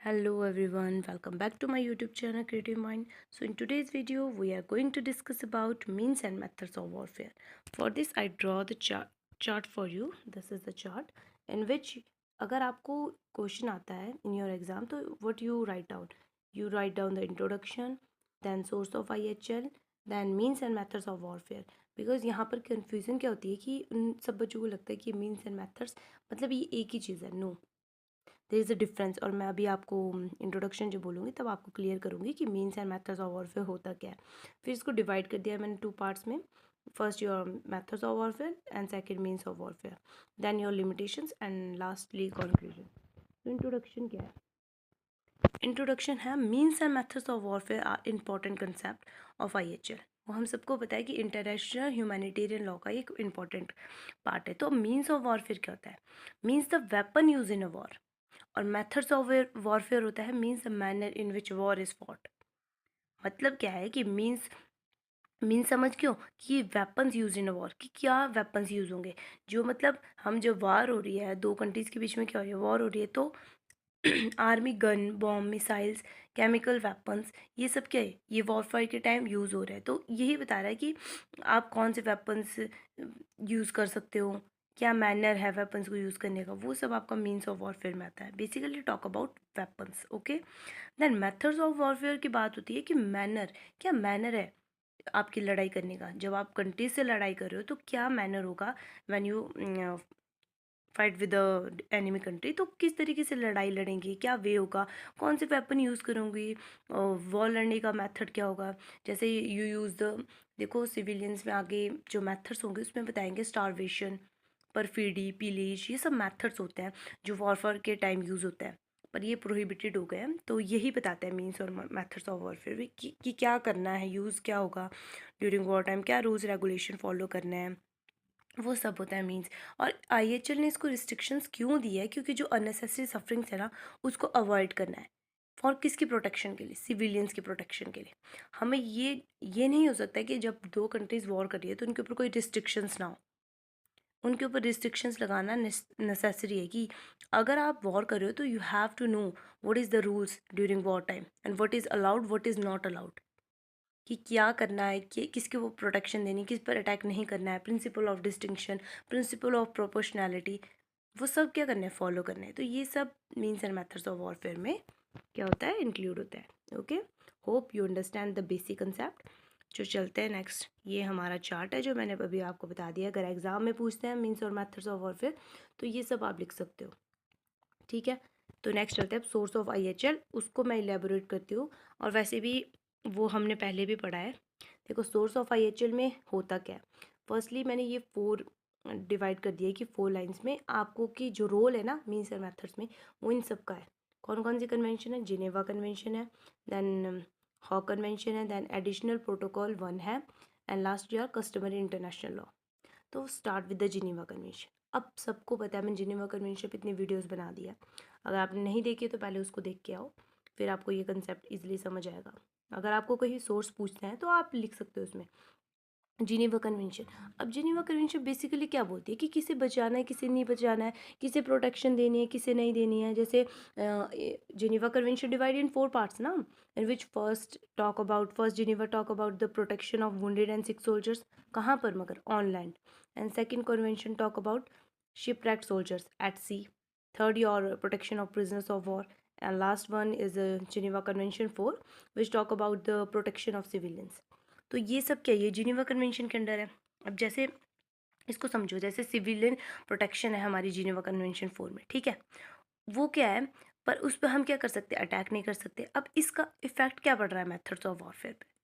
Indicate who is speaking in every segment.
Speaker 1: Hello everyone, welcome back to my YouTube channel Creative Mind. So in today's video we are going to discuss about means and methods of warfare. For this I draw the chart for you. This is the chart in which अगर आपको question आता है in your exam तो what you write down? You write down the introduction, then source of IHL, then means and methods of warfare. Because यहाँ पर confusion क्या होती है कि उन सब बच्चों को लगता है कि मीन्स एंड मेथड्स मतलब ये एक ही चीज़ है. No, there is a difference. और मैं अभी आपको इंट्रोडक्शन जो बोलूँगी तब आपको क्लियर करूँगी कि means and methods of warfare होता क्या है. फिर इसको डिवाइड कर दिया मैंने 2 पार्ट्स में. First your methods of warfare and second means of warfare, then your limitations and lastly conclusion. तो इंट्रोडक्शन क्या है? इंट्रोडक्शन है means and methods of warfare are important concept of IHL. वो हम सबको पता है कि इंटरनेशनल ह्यूमैनिटेरियन लॉ का एक इंपॉर्टेंट पार्ट है. तो मीन्स ऑफ वॉरफेयर क्या होता है? Means the weapon use in a war. और मेथड्स ऑफ वॉरफेयर होता है means the manner in which war is fought. मतलब क्या है कि मीन्स समझ क्यों कि weapons use in a war, कि क्या वेपन्स यूज होंगे. जो मतलब हम जब वार हो रही है, दो कंट्रीज के बीच में क्या हो रही है, वॉर हो रही है, तो army gun, bomb, missiles, chemical weapons, ये सब क्या है, ये वॉरफेयर के टाइम यूज़ हो रहा है. तो यही बता रहा है कि आप कौन से वेपन्स यूज़ कर सकते हो, क्या मैनर है वेपन्स को यूज़ करने का, वो सब आपका मीन्स ऑफ वॉरफेयर में आता है. Basically talk about weapons. Okay, then methods of warfare की बात होती है कि मैनर, क्या मैनर है आपकी लड़ाई करने का. जब आप कंट्री से लड़ाई कर रहे हो तो क्या मैनर होगा when you fight with the enemy country. तो किस तरीके से लड़ाई लड़ेंगे, क्या वे होगा, कौन से वेपन यूज़ करूँगी, वॉर लड़ने का मेथड क्या होगा. जैसे यू यूज़ द, देखो सिविलियंस में आगे जो मेथड्स होंगे उसमें बताएंगे स्टारवेशन, परफीडी, पीलेज, ये सब मेथड्स होते हैं जो वॉरफेयर के टाइम यूज़ होते हैं. पर ये प्रोहिबिटेड हो गए हैं. तो यही बताते हैं मीन्स और मेथड्स ऑफ वॉरफेयर कि क्या करना है, यूज़ क्या होगा ड्यूरिंग वॉर टाइम, क्या रूल्स रेगुलेशन फॉलो करना है, वो सब होता है मीन्स. और IHL ने इसको रिस्ट्रिक्शंस क्यों दी है? क्योंकि जो अननेसेसरी सफरिंग्स है ना, उसको अवॉइड करना है. फॉर किसकी प्रोटेक्शन के लिए? सिविलियंस की प्रोटेक्शन के लिए. हमें ये नहीं हो सकता है कि जब दो कंट्रीज़ वॉर कर रही है तो उनके ऊपर कोई रिस्ट्रिक्शंस ना हो. उनके ऊपर रिस्ट्रिक्शंस लगाना नेसेसरी है कि अगर आप वॉर कर रहे हो तो you have to know what is the rules during war time and what is allowed, what is not allowed. कि क्या करना है, कि किसके वो प्रोटेक्शन देनी, किस पर अटैक नहीं करना है, principle of distinction, principle of proportionality, वो सब क्या करना है, फॉलो करना है. तो ये सब means and methods of warfare में क्या होता है, इंक्लूड होता है. Okay, hope you understand the basic concept. जो चलते हैं नेक्स्ट, ये हमारा चार्ट है जो मैंने अभी आपको बता दिया. अगर एग्जाम में पूछते हैं मीन्स और मेथड्स ऑफ वॉरफेयर तो ये सब आप लिख सकते हो. ठीक है, तो नेक्स्ट चलते हैं सोर्स ऑफ IHL. उसको मैं इलेबोरेट करती हूँ, और वैसे भी वो हमने पहले भी पढ़ा है. देखो सोर्स ऑफ IHL में होता क्या है. फर्स्टली मैंने ये 4 डिवाइड कर दिया है कि 4 लाइंस में आपको कि जो रोल है ना मीन्स एंड मेथड्स में, वो इन सब का है. कौन कौन सी कन्वेंशन है? जिनेवा कन्वेंशन है, देन हॉक कन्वेंशन है, देन एडिशनल प्रोटोकॉल 1 है, and last year customary international law. तो start with the Geneva convention. अब सबको पता है, मैंने जिनेवा कन्वेंशन पे इतनी वीडियोस बना दिया. अगर आपने नहीं देखी तो पहले उसको देख के आओ, फिर आपको ये कंसेप्ट इजीली समझ आएगा. अगर आपको कहीं सोर्स पूछना है तो आप लिख सकते हो उसमें जिनेवा कन्वेंशन. अब जिनेवा कन्वेंशन बेसिकली क्या बोलती है कि किसे बचाना है, किसे नहीं बचाना है, किसे प्रोटेक्शन देनी है, किसे नहीं देनी है. जैसे Geneva convention divide in 4 parts ना, in which first Geneva talk about the protection of wounded and sick soldiers. कहाँ पर? मगर on land. And second convention talk about shipwrecked soldiers at sea. Third, your protection of prisoners of war. And last one is Geneva Convention 4, which talk about the protection of civilians. तो ये सब क्या है, ये Geneva convention के under है. अब जैसे इसको समझो, जैसे सिविलियन प्रोटेक्शन है हमारी जिनेवा कन्वेंशन 4 में, ठीक है, वो क्या है, पर उस पर हम क्या कर सकते हैं, अटैक नहीं कर सकते. अब इसका इफेक्ट क्या पड़ रहा है मेथड्स ऑफ वॉरफेयर पे.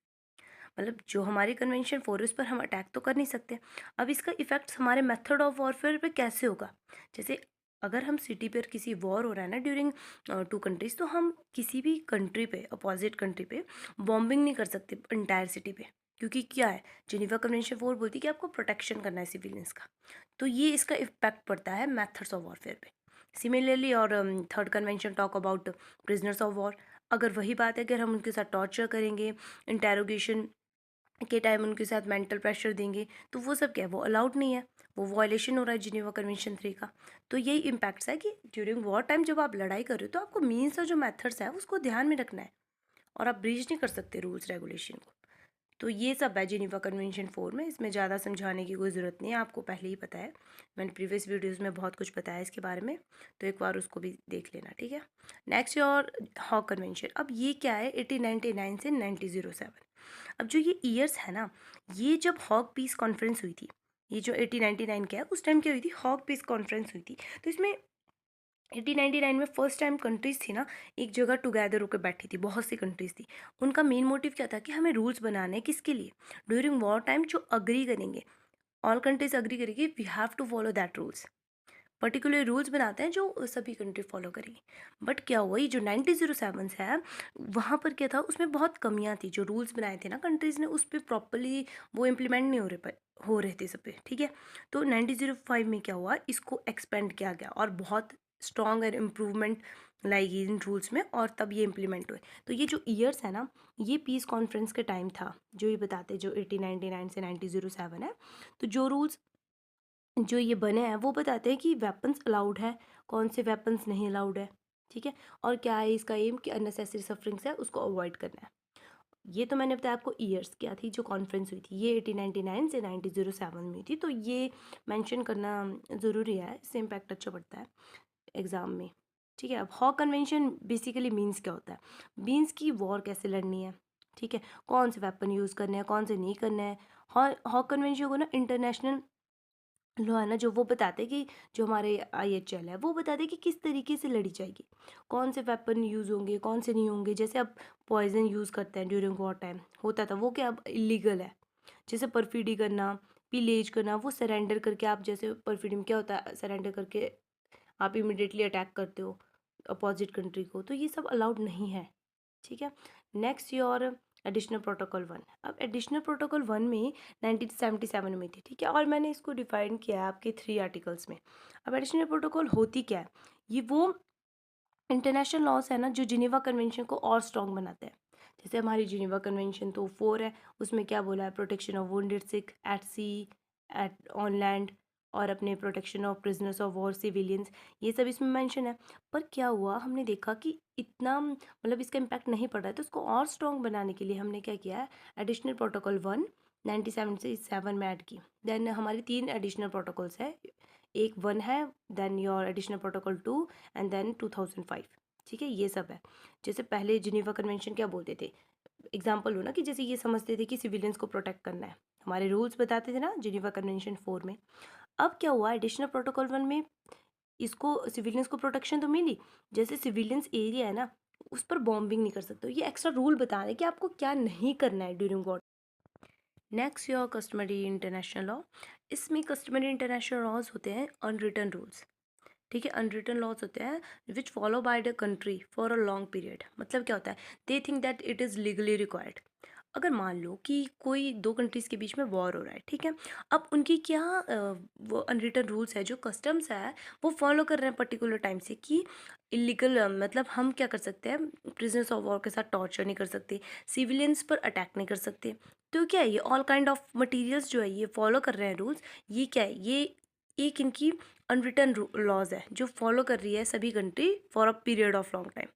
Speaker 1: मतलब जो हमारी कन्वेंशन 4 है उस पर हम अटैक तो कर नहीं सकते. अब इसका इफेक्ट हमारे मेथड ऑफ वॉरफेयर पे कैसे होगा. जैसे अगर हम सिटी पर किसी वॉर हो रहा है ना ड्यूरिंग 2 कंट्रीज, तो हम किसी भी कंट्री पे, अपोजिट कंट्री पे बॉम्बिंग नहीं कर सकते इंटायर सिटी पे. क्योंकि क्या है, जिनेवा कन्वेंशन 4 बोलती है कि आपको प्रोटेक्शन करना है सिविलियंस का. तो ये इसका इम्पैक्ट पड़ता है मेथड्स ऑफ वॉरफेयर पे. सिमिलरली, और third convention talk about prisoners of war. अगर वही बात है कि हम उनके साथ टॉर्चर करेंगे, इंटेरोगेशन के टाइम उनके साथ मेंटल प्रेशर देंगे, तो वो सब क्या है, वो अलाउड नहीं है. वो वायलेशन हो रहा है जिनेवा कन्वेंशन 3 का। तो यही इम्पैक्ट्स है कि ड्यूरिंग वॉर टाइम जब आप लड़ाई कर रहे हो तो आपको मीन्स और जो मेथड्स है उसको ध्यान में रखना है, और आप ब्रीच नहीं कर सकते रूल्स रेगुलेशन को। तो ये सब है जिनेवा कन्वेंशन 4 में, इसमें ज़्यादा समझाने की कोई ज़रूरत नहीं है, आपको पहले ही पता है। मैंने प्रीवियस वीडियोस में बहुत कुछ बताया इसके बारे में, तो एक बार उसको भी देख लेना, ठीक है। नेक्स्ट और हॉक कन्वेंशन, अब ये क्या है, 1899 से 1907। अब जो ये ईयर्स है ना, ये जब हॉक पीस कॉन्फ्रेंस हुई थी, ये जो 1899 का है उस टाइम क्या हुई थी, हॉक पीस कॉन्फ्रेंस हुई थी। तो इसमें 1899 में फर्स्ट टाइम कंट्रीज थी ना, एक जगह टुगेदर होकर बैठी थी, बहुत सी कंट्रीज थी। उनका मेन मोटिव क्या था कि हमें रूल्स बनाने हैं, किसके लिए, ड्यूरिंग वॉर टाइम जो अग्री करेंगे, ऑल कंट्रीज अग्री करेंगे, we have to follow that rules. Particular rules बनाते हैं जो सभी कंट्री फॉलो करेंगी। बट क्या हुआ, ये जो 1907 है, वहाँ पर क्या था, उसमें बहुत कमियाँ थी। जो रूल्स बनाए थे ना कंट्रीज़ ने, उस पर प्रॉपरली वो इम्प्लीमेंट नहीं हो रहे थे सब पे, ठीक है। तो 1905 में क्या हुआ, इसको एक्सपेंड किया गया और बहुत स्ट्रॉन्ग और इम्प्रूवमेंट लाई गई इन रूल्स में, और तब ये इम्प्लीमेंट हुए। तो ये जो ईयर्स है ना, ये पीस कॉन्फ्रेंस के टाइम था, जो ये बताते जो 1899 से 1907 है। तो जो रूल्स जो ये बने हैं वो बताते हैं कि वेपन्स अलाउड है, कौन से वेपन्स नहीं अलाउड है, ठीक है। और क्या है इसका एम, कि अननेसेसरी सफरिंग्स है उसको अवॉइड करना है। ये तो मैंने बताया आपको ईयर्स क्या थी जो कॉन्फ्रेंस हुई थी, ये 1899 से 1907 में हुई थी। तो ये मेंशन करना ज़रूरी है, इससे इम्पैक्ट अच्छा पड़ता है एग्ज़ाम में, ठीक है। अब हॉक कन्वेंशन बेसिकली मीन्स क्या होता है, मीन्स की वॉर कैसे लड़नी है, ठीक है, कौन से वेपन यूज़ करने हैं, कौन से नहीं करने हैं। हॉक कन्वेंशन को ना इंटरनेशनल लो है ना, जो वो बताते कि जो हमारे IHL है वो बताते कि किस तरीके से लड़ी जाएगी, कौन से वेपन यूज़ होंगे, कौन से नहीं होंगे। जैसे अब पॉइजन यूज़ करते हैं ड्यूरिंग वॉर टाइम, होता था वो क्या अब इलीगल है। जैसे परफिडी करना, पिलेज करना, वो सरेंडर करके, आप जैसे परफिडी में क्या होता है, सरेंडर करके आप इमिडिएटली अटैक करते हो अपोजिट कंट्री को, तो ये सब अलाउड नहीं है, ठीक है। Next your additional protocol 1। अब एडिशनल प्रोटोकॉल 1 में 1977 में थी, ठीक है, और मैंने इसको डिफाइन किया है आपके 3 आर्टिकल्स में। अब एडिशनल प्रोटोकॉल होती क्या है, ये वो इंटरनेशनल लॉस है ना जो जिनेवा कन्वेंशन को और स्ट्रॉन्ग बनाते हैं। जैसे हमारी जिनेवा कन्वेंशन तो 4 है, उसमें क्या बोला है, protection of wounded sick at sea, at on land, और अपने protection of prisoners of war, civilians, ये सब इसमें मेंशन है। पर क्या हुआ, हमने देखा कि इतना मतलब इसका इम्पैक्ट नहीं पड़ रहा है, तो उसको और स्ट्रॉन्ग बनाने के लिए हमने क्या किया है, एडिशनल प्रोटोकॉल 1 97 से 7 में ऐड की। देन हमारी 3 एडिशनल प्रोटोकॉल्स है, एक 1 है, then your additional protocol 2, and then 2005, ठीक है। ये सब है। जैसे पहले जिनेवा कन्वेंशन क्या बोलते थे, एग्जाम्पल हो ना, कि जैसे ये समझते थे कि सिविलियंस को प्रोटेक्ट करना है, हमारे रूल्स बताते थे ना जिनेवा कन्वेंशन 4 में। अब क्या हुआ, एडिशनल प्रोटोकॉल 1 में इसको सिविलियंस को प्रोटेक्शन तो मिली, जैसे सिविलियंस एरिया है ना उस पर बॉम्बिंग नहीं कर सकते, ये एक्स्ट्रा रूल बता रहे हैं कि आपको क्या नहीं करना है during war. Next your customary international law. इसमें कस्टमरी इंटरनेशनल लॉज होते हैं अनरिटन रूल्स, ठीक है। अनरिटन लॉज होते हैं which follow by the country for a long period. मतलब क्या होता है, they think that it is legally required. अगर मान लो कि कोई दो कंट्रीज़ के बीच में वॉर हो रहा है, ठीक है, अब उनकी क्या वो अनरिटन रूल्स है, जो कस्टम्स है वो फॉलो कर रहे हैं पर्टिकुलर टाइम से, कि इलीगल मतलब हम क्या कर सकते हैं, प्रिजनर्स ऑफ वॉर के साथ टॉर्चर नहीं कर सकते, सिविलियंस पर अटैक नहीं कर सकते। तो क्या है, ये ऑल काइंड ऑफ मटीरियल्स जो है ये फॉलो कर रहे हैं रूल्स। ये क्या है, ये एक इनकी अनरिटन लॉज है जो फॉलो कर रही है सभी country for a period of long time,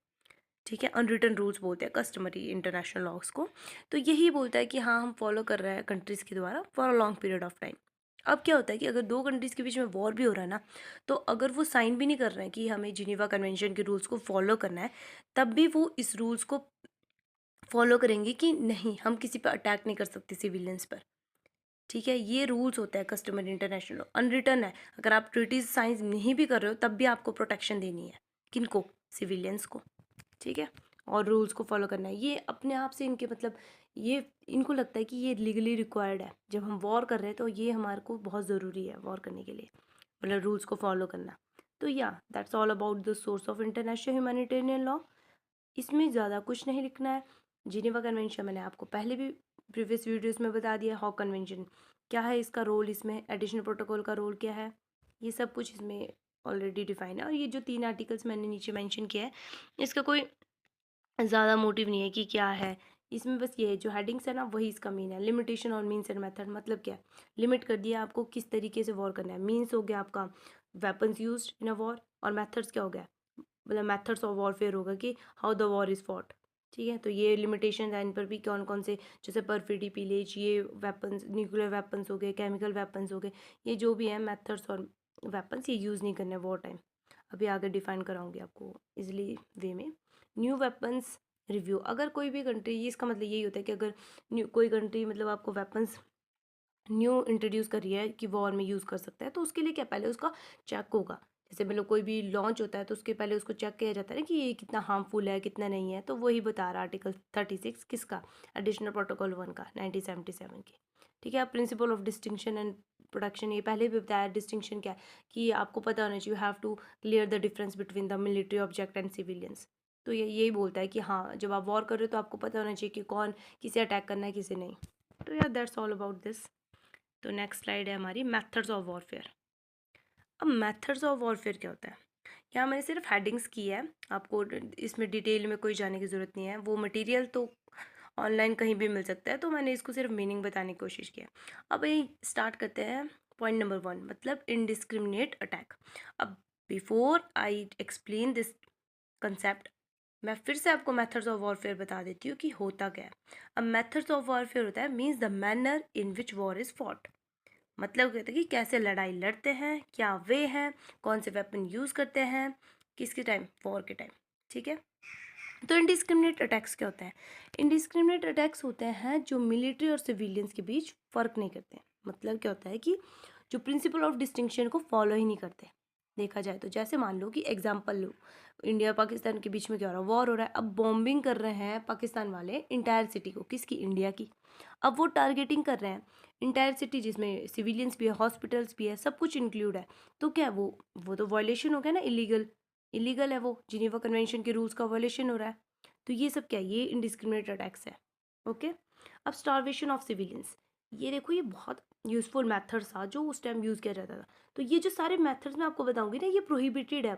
Speaker 1: ठीक है। अनरिटन रूल्स बोलते हैं कस्टमरी इंटरनेशनल लॉज को। तो यही बोलता है कि हाँ हम फॉलो कर रहे हैं कंट्रीज़ के द्वारा for a long period of time. अब क्या होता है कि अगर दो कंट्रीज़ के बीच में वॉर भी हो रहा है ना, तो अगर वो साइन भी नहीं कर रहे हैं कि हमें जिनेवा कन्वेंशन के रूल्स को फॉलो करना है, तब भी वो इस रूल्स को फॉलो करेंगे कि नहीं हम किसी पर अटैक नहीं कर सकते सिविलियंस पर, ठीक है। ये रूल्स होता है कस्टमर इंटरनेशनल, अनरिटन है। अगर आप ट्रीटीज साइन नहीं भी कर रहे हो तब भी आपको प्रोटेक्शन देनी है, किनको, सिविलियंस को, ठीक है। और रूल्स को फॉलो करना है, ये अपने आप से इनके मतलब ये इनको लगता है कि ये लीगली रिक्वायर्ड है। जब हम वॉर कर रहे हैं तो ये हमारे को बहुत ज़रूरी है वॉर करने के लिए, मतलब रूल्स को फॉलो करना। तो या that's all about the source of international humanitarian law. इसमें ज़्यादा कुछ नहीं लिखना है। जिनेवा कन्वेंशन मैंने आपको पहले भी प्रीवियस वीडियोस में बता दिया। हॉक कन्वेंशन क्या है, इसका रोल, इसमें एडिशनल प्रोटोकॉल का रोल क्या है, ये सब कुछ इसमें ऑलरेडी डिफाइन है। और ये जो 3 आर्टिकल्स मैंने नीचे मेंशन किया है, इसका कोई ज़्यादा मोटिव नहीं है कि क्या है, इसमें बस ये है जो हेडिंग्स है ना वही इसका मीन है। लिमिटेशन और मीन्स एंड मेथड मतलब क्या है, लिमिट कर दिया आपको किस तरीके से वॉर करना है। मीन्स हो गया आपका weapons used in a war, और मेथड्स क्या हो गया, मतलब मेथड्स ऑफ वॉरफेयर होगा कि how the war is fought. ठीक है, तो ये लिमिटेशन है इन पर भी, कौन कौन से, जैसे परफिडी, पिलेज, ये वेपन्स, न्यूक्लियर वेपन्स हो गए, केमिकल वेपन्स हो गए, ये जो भी है मेथड्स और वेपन्स, ये यूज़ नहीं करने वॉर टाइम। अभी आगे डिफाइन कराऊंगी आपको इजली वे में। न्यू वेपन्स रिव्यू, अगर कोई भी कंट्री, ये इसका मतलब यही होता है कि अगर न्यू कोई कंट्री मतलब आपको वेपन्स न्यू इंट्रोड्यूस कर रही है कि वॉर में यूज़ कर सकता है, तो उसके लिए क्या पहले उसका चेक होगा। जैसे मतलब कोई भी लॉन्च होता है तो उसके पहले उसको चेक किया जाता है ना कि ये कितना हार्मफुल है कितना नहीं है। तो वही बता रहा आर्टिकल 36 किसका, एडिशनल प्रोटोकॉल 1 का 1977 की। ठीक है, principle of distinction and production, ये पहले भी बताया। डिस्टिंक्शन क्या है कि आपको पता होना चाहिए, you have to clear the difference between the military object and civilians. तो ये यही बोलता है कि हाँ, जब आप वॉर कर रहे हो तो आपको पता होना चाहिए कि कौन किसे अटैक करना है किसे नहीं। तो यार दैट्स ऑल अबाउट दिस। तो नेक्स्ट स्लाइड है हमारी मेथड्स ऑफ वॉरफेयर। अब मेथड्स ऑफ वॉरफेयर क्या होता है, यहाँ मैंने सिर्फ हेडिंग्स की है, आपको इसमें डिटेल में कोई जाने की ज़रूरत नहीं है। वो मटेरियल तो ऑनलाइन कहीं भी मिल सकता है, तो मैंने इसको सिर्फ मीनिंग बताने की कोशिश किया। अब ये स्टार्ट करते हैं पॉइंट नंबर 1, मतलब इनडिस्क्रिमिनेट अटैक। अब before I explain this concept, मैं फिर से आपको मेथड्स ऑफ वॉरफेयर बता देती हूँ कि होता क्या है। अब मेथड्स ऑफ वॉरफेयर होता है means the manner in which war is fought, मतलब कहते हैं कि कैसे लड़ाई लड़ते हैं, क्या वे हैं, कौन से वेपन यूज़ करते हैं, किसके टाइम, वॉर के टाइम। ठीक है, तो इनडिस्क्रिमिनेट अटैक्स क्या होते हैं। इनडिस्क्रिमिनेट अटैक्स होते हैं जो मिलिट्री और सिविलियंस के बीच फ़र्क नहीं करते। मतलब क्या होता है कि जो प्रिंसिपल ऑफ डिस्टिंक्शन को फॉलो ही नहीं करते। देखा जाए तो जैसे मान लो कि एग्जाम्पल लो, इंडिया पाकिस्तान के बीच में क्या हो रहा है, वॉर हो रहा है। अब बॉम्बिंग कर रहे हैं पाकिस्तान वाले इंटायर सिटी को, किसकी, इंडिया की। अब वो टारगेटिंग कर रहे हैं इंटायर सिटी, जिसमें सिविलियंस भी है, हॉस्पिटल्स भी है, सब कुछ इंक्लूड है। तो क्या वो तो वायलेशन हो गया ना, इलीगल, इलीगल है वो, जिनेवा कन्वेंशन के रूल्स का वायलेशन हो रहा है। तो ये सब क्या है, ये इनडिस्क्रिमिनेट अटैक्स है। ओके, अब स्टारवेशन ऑफ सिविलियंस, ये देखो ये बहुत यूजफुल मेथड था जो उस टाइम यूज़ किया जाता था। तो ये जो सारे मेथड्स मैं आपको बताऊंगी ना, ये प्रोहिबिटेड है।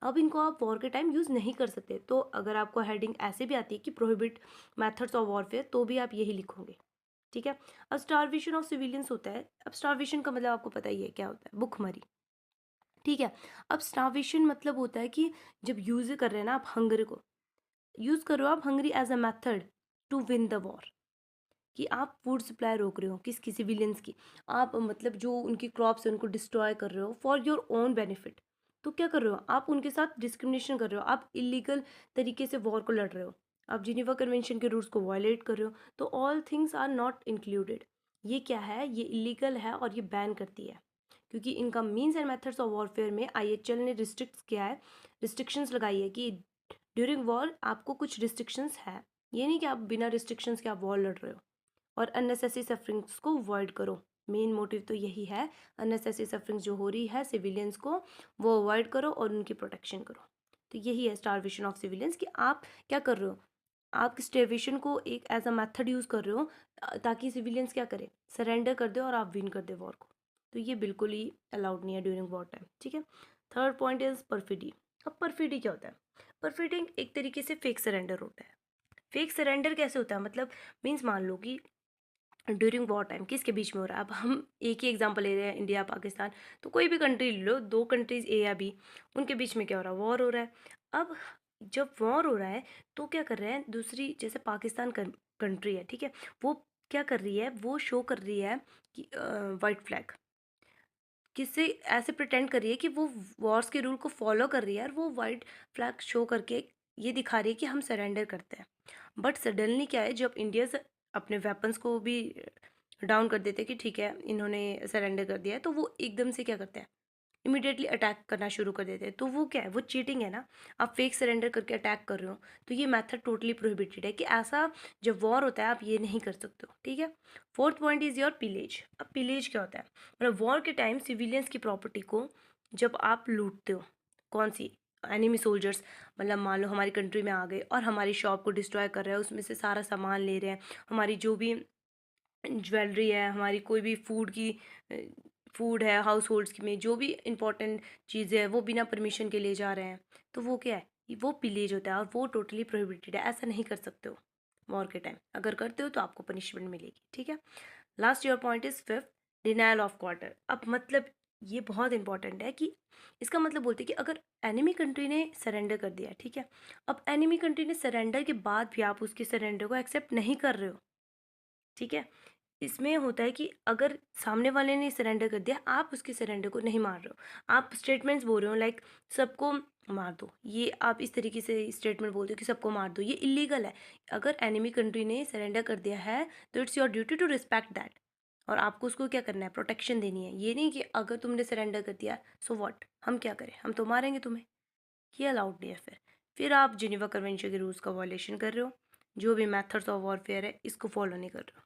Speaker 1: अब इनको आप वॉर के टाइम यूज़ नहीं कर सकते। तो अगर आपको हेडिंग ऐसे भी आती है कि प्रोहिबिट मेथड्स ऑफ वॉरफेयर, तो भी आप यही लिखोगे। ठीक है, अब स्टारवेशन ऑफ सिविलियंस होता है। अब स्टारवेशन का मतलब आपको पता ही है क्या होता है, भुखमरी। ठीक है, अब स्टारवेशन मतलब होता है कि जब यूज़ कर रहे हैं ना आप हंगर को, यूज़ करो आप hungry as a method to win the war, कि आप फूड सप्लाई रोक रहे हो किसकी, सिविलियंस की। आप मतलब जो उनकी क्रॉप्स है उनको डिस्ट्रॉय कर रहे हो फॉर योर ओन बेनिफिट। तो क्या कर रहे हो आप, उनके साथ डिस्क्रिमिनेशन कर रहे हो, आप इलीगल तरीके से वॉर को लड़ रहे हो, आप जिनेवा कन्वेंशन के रूल्स को वायलेट कर रहे हो। तो all things are not included. ये क्या है, ये इलीगल है और ये बैन करती है, क्योंकि इनका means and methods of warfare में आईएचएल ने रिस्ट्रिक्ट किया है, रिस्ट्रिक्शंस लगाई है कि ड्यूरिंग वॉर आपको कुछ रिस्ट्रिक्शंस है। ये नहीं कि आप बिना रिस्ट्रिक्शंस के आप वॉर लड़ रहे हो। और अननेसेसरी सफरिंग्स को अवॉइड करो, मेन मोटिव तो यही है। अननेसेसरी सफरिंग्स जो हो रही है सिविलियंस को, वो अवॉइड करो और उनकी प्रोटेक्शन करो। तो यही है स्टारवेशन ऑफ सिविलियंस, कि आप क्या कर रहे हो, आप स्टारवेशन को एक एज अ मेथड यूज़ कर रहे हो ताकि सिविलियंस क्या करें, सरेंडर कर दे और आप विन कर दे वॉर को। तो ये बिल्कुल ही अलाउड नहीं है ड्यूरिंग वॉर टाइम। ठीक है, थर्ड पॉइंट इज परफिडी। अब परफिडी क्या होता है, परफिडिंग एक तरीके से फेक सरेंडर होता है। फेक सरेंडर कैसे होता है, मतलब मीन्स मान लो कि ड्यूरिंग वॉर टाइम किसके बीच में हो रहा है। अब हम एक ही एग्जांपल ले रहे हैं, इंडिया पाकिस्तान, तो कोई भी कंट्री ले लो, दो कंट्रीज ए या बी, उनके बीच में क्या हो रहा है, वॉर हो रहा है। अब जब वॉर हो रहा है तो क्या कर रहे हैं, दूसरी जैसे पाकिस्तान कंट्री है, ठीक है, वो क्या कर रही है, वो शो कर रही है कि वाइट फ्लैग, किससे ऐसे प्रिटेंड कर रही है कि वो वॉर्स के रूल को फॉलो कर रही है, और वो वाइट फ्लैग शो करके ये दिखा रही है कि हम सरेंडर करते हैं। बट सडनली क्या है, जब इंडिया अपने वेपन्स को भी डाउन कर देते हैं कि ठीक है इन्होंने सरेंडर कर दिया है, तो वो एकदम से क्या करते हैं, इमिडिएटली अटैक करना शुरू कर देते हैं। तो वो क्या है, वो चीटिंग है ना, आप फेक सरेंडर करके अटैक कर रहे हो। तो ये मेथड टोटली प्रोहिबिटेड है, कि ऐसा जब वॉर होता है आप ये नहीं कर सकते हो। ठीक है, fourth point is your pillage. अब पिलेज क्या होता है, मतलब वॉर के टाइम सिविलियंस की प्रॉपर्टी को जब आप लूटते हो, कौन सी, एनिमी सोल्जर्स, मतलब मान लो हमारी कंट्री में आ गए और हमारी शॉप को डिस्ट्रॉय कर रहे हैं, उसमें से सारा सामान ले रहे हैं, हमारी जो भी ज्वेलरी है, हमारी कोई भी फूड है, हाउस होल्ड्स में जो भी इंपॉर्टेंट चीज़ें हैं वो बिना परमिशन के ले जा रहे हैं। तो वो क्या है, वो पिलेज होता है और वो टोटली प्रोहिबिटेड है, ऐसा नहीं कर सकते हो। वॉर के टाइम। अगर करते हो तो आपको पनिशमेंट मिलेगी, ठीक है। Last your point is fifth, denial of quarter. अब मतलब ये बहुत इंपॉर्टेंट है कि इसका मतलब बोलते हैं कि अगर एनिमी कंट्री ने सरेंडर कर दिया, ठीक है, अब एनिमी कंट्री ने सरेंडर के बाद भी आप उसके सरेंडर को एक्सेप्ट नहीं कर रहे हो, ठीक है, इसमें होता है कि अगर सामने वाले ने सरेंडर कर दिया, आप उसके सरेंडर को नहीं मार रहे हो, आप स्टेटमेंट्स बोल रहे हो लाइक सबको मार दो, ये आप इस तरीके से स्टेटमेंट बोलते हो कि सबको मार दो, ये इलीगल है। अगर एनिमी कंट्री ने सरेंडर कर दिया है तो it's your duty to respect that, और आपको उसको क्या करना है, प्रोटेक्शन देनी है। ये नहीं कि अगर तुमने सरेंडर कर दिया सो व्हाट, हम क्या करें, हम तो मारेंगे तुम्हें, ये अलाउड नहीं है। फिर आप जिनेवा कन्वेंशन के रूल्स का वॉयलेशन कर रहे हो, जो भी मेथड्स ऑफ वॉरफेयर है इसको फॉलो नहीं कर रहे हो,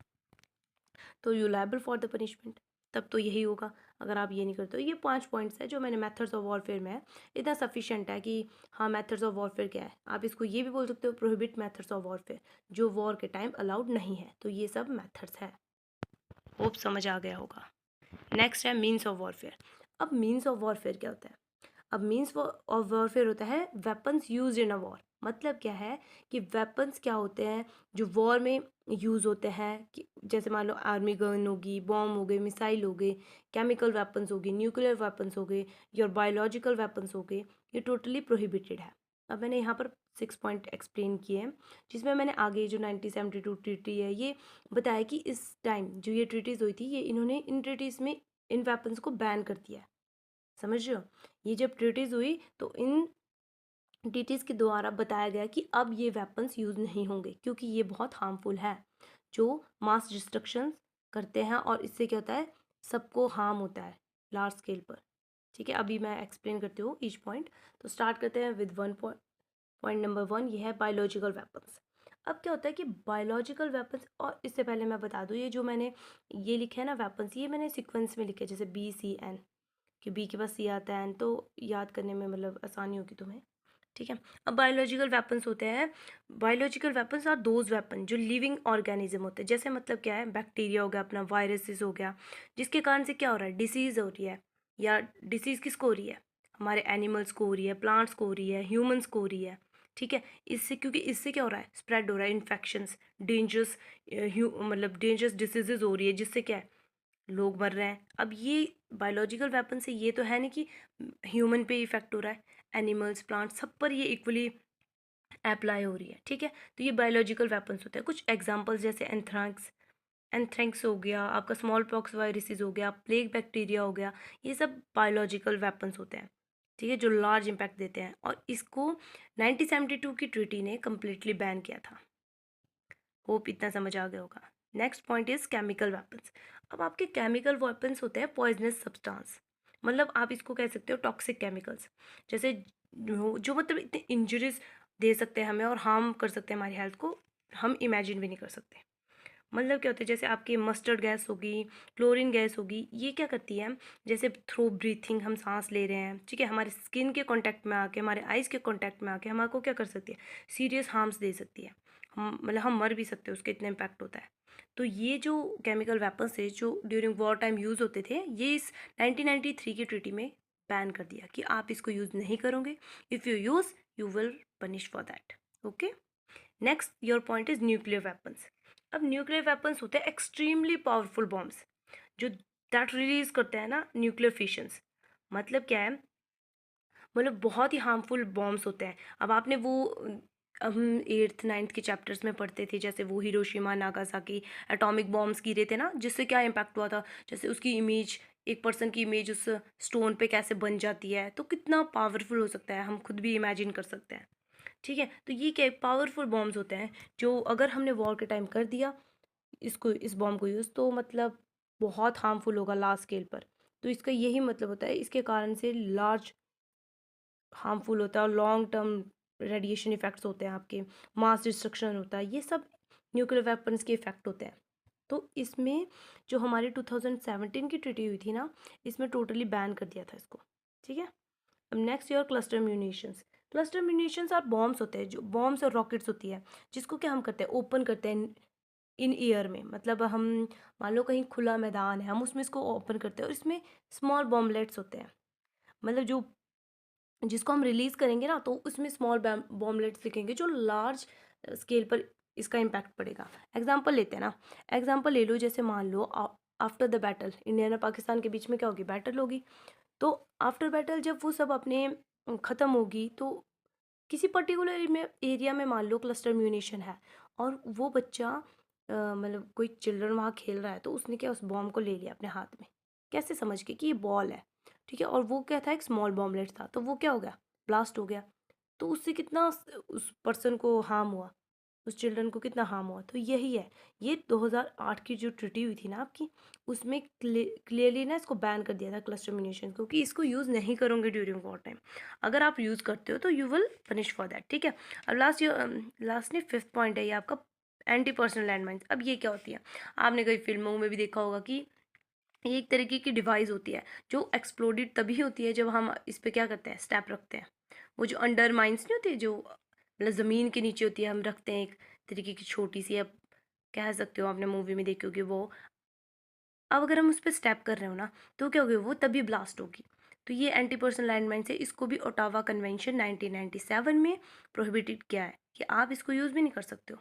Speaker 1: तो you liable for the punishment. तब तो यही होगा अगर आप ये नहीं करते हो। ये 5 पॉइंट्स है जो मैंने मेथड्स ऑफ वॉरफेयर में है, इतना सफिशिएंट है कि हाँ मेथड्स ऑफ वॉरफेयर क्या है। आप इसको ये भी बोल सकते हो प्रोहिबिट मेथड्स ऑफ वॉरफेयर, जो वॉर के टाइम अलाउड नहीं है। तो ये सब मेथड्स है, होप समझ आ गया होगा। नेक्स्ट है मीन्स ऑफ वॉरफेयर। अब मीन्स ऑफ वॉरफेयर क्या होता है, अब मीन्स ऑफ वॉरफेयर होता है weapons use in a war. मतलब क्या है कि वेपन्स क्या होते हैं जो वॉर में यूज़ होते हैं, कि जैसे मान लो आर्मी गन होगी, बॉम्ब हो गए, मिसाइल हो गए, केमिकल वेपन्स हो गए, न्यूक्लियर वेपन्स हो गए, या बायोलॉजिकल वेपन्स हो गए, ये टोटली प्रोहिबिटेड है। अब मैंने यहाँ पर 6 पॉइंट एक्सप्लेन किए हैं, जिसमें मैंने आगे जो 1972 ट्रीटी है ये बताया कि इस टाइम जो ये ट्रीटीज़ हुई थी, ये इन्होंने इन ट्रीटीज़ में इन वेपन्स को बैन कर दिया है। समझ रहे हो, ये जब ट्रीटीज़ हुई तो इन ट्रीटीज़ के द्वारा बताया गया कि अब ये वेपन्स यूज़ नहीं होंगे, क्योंकि ये बहुत हार्मफुल है, जो मास डिस्ट्रक्शन करते हैं, और इससे क्या होता है, सबको हार्म होता है लार्ज स्केल पर। ठीक है, अभी मैं एक्सप्लेन करती हूँ ईच पॉइंट। तो स्टार्ट करते हैं विद पॉइंट नंबर 1, ये है बायोलॉजिकल वेपन्स। अब क्या होता है कि बायोलॉजिकल वेपन्स, और इससे पहले मैं बता दूँ, ये जो मैंने ये लिखे हैं ना वेपन्स, ये मैंने सीक्वेंस में लिखे, जैसे BCN, कि बी के पास सी आता है, तो याद करने में मतलब आसानी होगी तुम्हें। ठीक है, अब बायोलॉजिकल वेपन्स होते हैं, biological weapons are those weapon जो लिविंग ऑर्गेनिज्म होते हैं। जैसे मतलब क्या है, बैक्टीरिया हो गया, अपना वायरसेस हो गया, जिसके कारण से क्या हो रहा है, डिसीज़ हो रही है, या डिसीज़ किसको हो रही है, हमारे एनिमल्स को हो रही है, प्लांट्स को हो रही है, ह्यूमंस को हो रही है। ठीक है, इससे क्योंकि इससे क्या हो रहा है, स्प्रेड हो रहा है इन्फेक्शंस, डेंजरस मतलब डेंजरस डिसीजेज हो रही है, जिससे क्या है, लोग मर रहे हैं। अब ये बायोलॉजिकल वेपन से ये तो है नहीं कि ह्यूमन पे इफेक्ट हो रहा है, एनिमल्स प्लांट्स सब पर ये इक्वली अप्लाई हो रही है। ठीक है, तो ये बायोलॉजिकल वेपन्स होते हैं। कुछ एग्जांपल्स जैसे एंथ्रैक्स हो गया, आपका स्मॉल पॉक्स वायरसेस हो गया, प्लेग बैक्टीरिया हो गया, ये सब बायोलॉजिकल वेपन्स होते हैं। ठीक है, जो लार्ज इम्पैक्ट देते हैं, और इसको 1972 की ट्रीटी ने कम्प्लीटली बैन किया था। होप इतना समझ आ गया होगा। Next point is chemical weapons. अब आपके केमिकल वेपन्स होते हैं पॉइजनस सब्सटेंस, मतलब आप इसको कह सकते हो टॉक्सिक केमिकल्स, जैसे जो मतलब इतने इंजरीज दे सकते हैं हमें और हार्म कर सकते हैं हमारी हेल्थ को, हम इमेजिन भी नहीं कर सकते। मतलब क्या होता है, जैसे आपकी मस्टर्ड गैस होगी, क्लोरीन गैस होगी, ये क्या करती है, जैसे थ्रू ब्रीथिंग हम सांस ले रहे हैं, ठीक है, हमारे स्किन के कांटेक्ट में आके, हमारे आइज़ के कांटेक्ट में आके हमारे को क्या कर सकती है, सीरियस हार्म्स दे सकती है, हम मतलब हम मर भी सकते हैं, उसके इतना इम्पैक्ट होता है। तो ये जो केमिकल वेपन्स थे जो ड्यूरिंग वॉर टाइम यूज़ होते थे, ये इस 1993 की ट्रीटी में बैन कर दिया कि आप इसको यूज़ नहीं करोगे, if you use you will punish for that. Okay, next your point is nuclear weapons. अब न्यूक्लियर वेपन्स होते हैं एक्सट्रीमली पावरफुल बॉम्ब्स, जो दैट रिलीज करते हैं ना न्यूक्लियर फिशंस। मतलब क्या है, मतलब बहुत ही हार्मफुल बॉम्ब्स होते हैं। अब आपने वो हम 8th 9th के चैप्टर्स में पढ़ते थे, जैसे वो हिरोशिमा नागासाकी एटॉमिक बॉम्ब्स गिरे थे ना, जिससे क्या इम्पैक्ट हुआ था, जैसे उसकी इमेज, एक पर्सन की इमेज उस स्टोन पे कैसे बन जाती है, तो कितना पावरफुल हो सकता है, हम खुद भी इमेजिन कर सकते हैं। ठीक है, तो ये क्या पावरफुल बॉम्ब्स होते हैं, जो अगर हमने वॉर के टाइम कर दिया इसको, इस बॉम्ब को यूज़, तो मतलब बहुत हार्मफुल होगा लार्ज स्केल पर। तो इसका यही मतलब होता है, इसके कारण से लार्ज हार्मफुल होता है, और लॉन्ग टर्म रेडिएशन इफेक्ट्स होते हैं आपके, मास डिस्ट्रक्शन होता है, ये सब न्यूक्लियर वेपन्स के इफेक्ट होते हैं। तो इसमें जो हमारी 2017 की ट्रीटी हुई थी ना, इसमें टोटली बैन कर दिया था इसको। ठीक है, अब next your cluster munitions. Cluster munitions और बॉम्ब्स होते हैं, जो बॉम्ब्स और रॉकेट्स होती है, जिसको क्या हम करते हैं, ओपन करते हैं इन ईयर में, मतलब हम मान लो कहीं खुला मैदान है, हम उसमें इसको ओपन करते हैं, और इसमें स्मॉल बॉम्बलेट्स होते हैं, मतलब जो जिसको हम रिलीज़ करेंगे ना, तो उसमें स्मॉल बॉम्बलेट्स दिखेंगे जो लार्ज स्केल पर इसका इम्पैक्ट पड़ेगा। एग्जाम्पल लेते हैं ना, एग्जाम्पल ले लो, जैसे मान लो आफ्टर द बैटल इंडिया और पाकिस्तान के बीच में क्या होगी, बैटल होगी। तो आफ्टर बैटल जब वो सब अपने ख़त्म होगी, तो किसी पर्टिकुलर में एरिया में मान लो क्लस्टर म्यूनिशन है, और वो बच्चा मतलब कोई चिल्ड्रन वहाँ खेल रहा है, तो उसने क्या, उस बॉम्ब को ले लिया अपने हाथ में, कैसे समझ के कि ये बॉल है, ठीक है, और वो क्या था, एक स्मॉल बॉम्बलेट था, तो वो क्या हो गया, ब्लास्ट हो गया। तो उससे कितना उस पर्सन को हार्म हुआ, उस चिल्ड्रन को कितना हार्म हुआ। तो यही है, ये 2008 की जो ट्रिटी हुई थी ना आपकी, उसमें क्लियरली ना इसको बैन कर दिया था, क्लस्टर म्यूनिशन, क्योंकि इसको यूज़ नहीं करोगे ड्यूरिंग वॉर टाइम। अगर आप यूज़ करते हो तो you will punish for that, ठीक है। अब लास्ट ने 5th पॉइंट है ये आपका, एंटी पर्सनल लैंड माइन्स। अब ये क्या होती है, आपने कई फिल्मों में भी देखा होगा कि ये एक तरीके की डिवाइस होती है जो एक्सप्लोडेड तभी होती है जब हम इस पे क्या करते हैं, स्टैप रखते हैं। वो जो अंडर माइंस नहीं होती, जो मतलब ज़मीन के नीचे होती है, हम रखते हैं एक तरीके की छोटी सी, अब कह सकते हो, आपने मूवी में देखी होगी वो। अब अगर हम उस पर स्टेप कर रहे हो ना, तो क्या होगी, वो तभी ब्लास्ट होगी। तो ये एंटी पर्सनल लैंड माइन्स है, इसको भी ओटावा कन्वेंशन 1997 में प्रोहिबिटेड किया है कि आप इसको यूज़ भी नहीं कर सकते हो।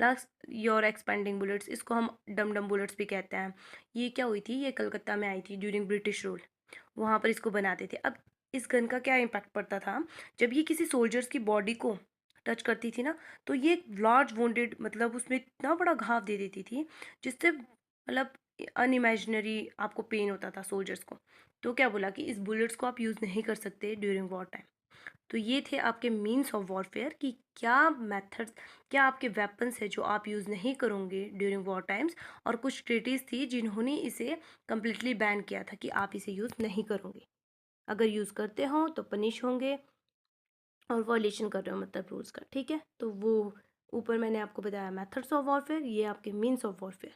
Speaker 1: लास्ट, योर एक्सपेंडिंग बुलेट्स, इसको हम डम डम बुलेट्स भी कहते हैं। ये क्या हुई थी, ये कलकत्ता में आई थी ड्यूरिंग ब्रिटिश रूल, वहाँ पर इसको बनाते थे। अब इस गन का क्या इम्पैक्ट पड़ता था, जब ये किसी सोल्जर्स की बॉडी को टच करती थी ना, तो ये लार्ज वोंडेड, मतलब उसमें इतना बड़ा घाव दे देती थी, जिससे मतलब अनइमेजिनरी आपको पेन होता था सोल्जर्स को। तो क्या बोला कि इस बुलेट्स को आप यूज़ नहीं कर सकते ड्यूरिंग वॉर टाइम। तो ये थे आपके मीन्स ऑफ वॉरफेयर, कि क्या मेथड्स, क्या आपके वेपन्स है जो आप यूज़ नहीं करोगे ड्यूरिंग वॉर टाइम्स, और कुछ ट्रीटीज़ थी जिन्होंने इसे कम्प्लीटली बैन किया था कि आप इसे यूज़ नहीं करोगे, अगर यूज़ करते हो तो पनिश होंगे, और वॉयलेशन कर रहे हो मतलब रूल्स का, ठीक है। तो वो ऊपर मैंने आपको बताया मेथड्स ऑफ वॉरफेयर, ये आपके मीन्स ऑफ वॉरफेयर।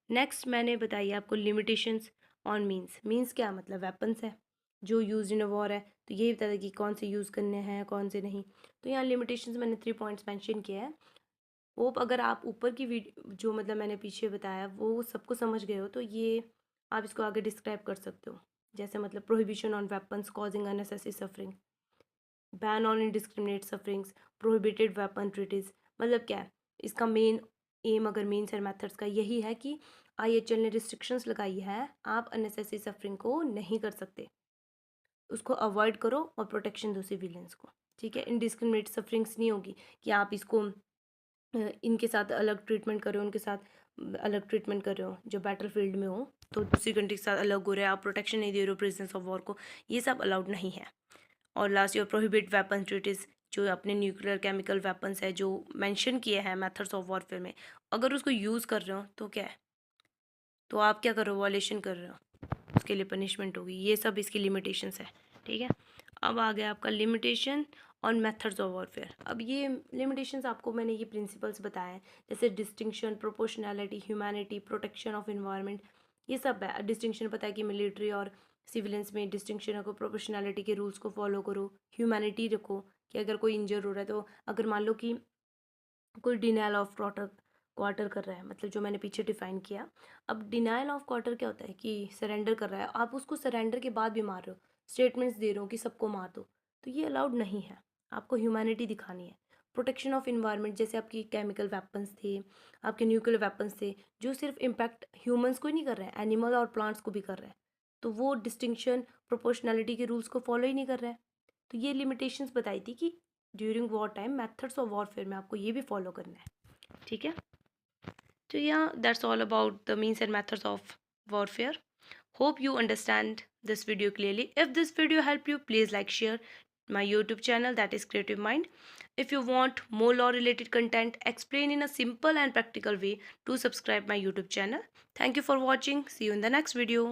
Speaker 1: नेक्स्ट मैंने बताई आपको लिमिटेशंस ऑन मीन्स। मीन्स क्या मतलब वेपन्स है जो यूज इन अ वॉर है, तो ये बता दें कि कौन से यूज़ करने हैं कौन से नहीं। तो यहाँ लिमिटेशंस मैंने 3 पॉइंट्स मेंशन किया है। होप अगर आप ऊपर की वीडियो जो मतलब मैंने पीछे बताया वो सबको समझ गए हो, तो ये आप इसको आगे डिस्क्राइब कर सकते हो। जैसे मतलब prohibition on weapons causing unnecessary suffering, ban on indiscriminate sufferings, prohibited weapon treaties. मतलब क्या है इसका मेन एम, अगर मीन्स एंड मेथड्स का यही है कि आईएचएल ने रिस्ट्रिक्शंस लगाई है, आप अननेसेसरी सफरिंग को नहीं कर सकते, उसको अवॉइड करो और प्रोटेक्शन दो सिविलियंस को, ठीक है। इनडिस्क्रिमिनेट सफरिंग्स नहीं होगी कि आप इसको इनके साथ अलग ट्रीटमेंट कर रहे हो, उनके साथ अलग ट्रीटमेंट कर रहे हो जो बैटल फील्ड में हो, तो दूसरी कंट्री के साथ अलग हो रहे हैं, आप प्रोटेक्शन नहीं दे रहे हो प्रिजनर्स ऑफ वॉर को, ये सब अलाउड नहीं है। और last, your prohibit weapon treaties, जो अपने न्यूक्लियर केमिकल वेपन्स है जो मेंशन किए हैं मेथड्स ऑफ वॉरफेयर में, अगर उसको यूज़ कर रहे हो तो क्या है, तो आप क्या कर रहे हो, वॉयलेशन कर रहे हो, उसके लिए पनिशमेंट होगी। ये सब इसकी लिमिटेशंस है, ठीक है। अब आ गया आपका limitation on methods of warfare. अब ये लिमिटेशंस आपको मैंने ये प्रिंसिपल्स बताए हैं, जैसे distinction, proportionality, humanity, protection of environment, ये सब है। डिस्टिंक्शन पता है कि मिलिट्री और सिविलियंस में डिस्टिंक्शन रखो, प्रोपोर्शनैलिटी के रूल्स को फॉलो करो, ह्यूमैनिटी रखो कि अगर कोई इंजर हो रहा है, तो अगर मान लो कि कोई डिनाइल ऑफ क्वार्टर कर रहा है, मतलब जो मैंने पीछे डिफाइन किया। अब डिनाइल ऑफ क्वार्टर क्या होता है कि सरेंडर कर रहा है, आप उसको सरेंडर के बाद भी मार रहे हो, स्टेटमेंट्स दे रहे हो कि सबको मार दो, तो ये अलाउड नहीं है। आपको ह्यूमैनिटी दिखानी है। प्रोटेक्शन ऑफ इन्वायरमेंट, जैसे आपकी केमिकल वेपन्स थे, आपके न्यूक्लियर वेपन्स थे, जो सिर्फ इम्पैक्ट ह्यूमंस को ही नहीं कर रहे हैं, एनिमल और प्लांट्स को भी कर रहे हैं, तो वो डिस्टिंक्शन प्रोपोर्शनैलिटी के रूल्स को फॉलो ही नहीं कर रहे हैं। तो ये लिमिटेशंस बताई थी कि during war time methods of warfare में आपको ये भी फॉलो करना है, ठीक है। तो yeah, that's all about the means and methods of warfare. Hope you understand this video clearly. If this video helped you, please like, share my YouTube channel, that is Creative Mind. If you want more law related content explained in a simple and practical way, do subscribe my YouTube channel. Thank you for watching. See you in the next video.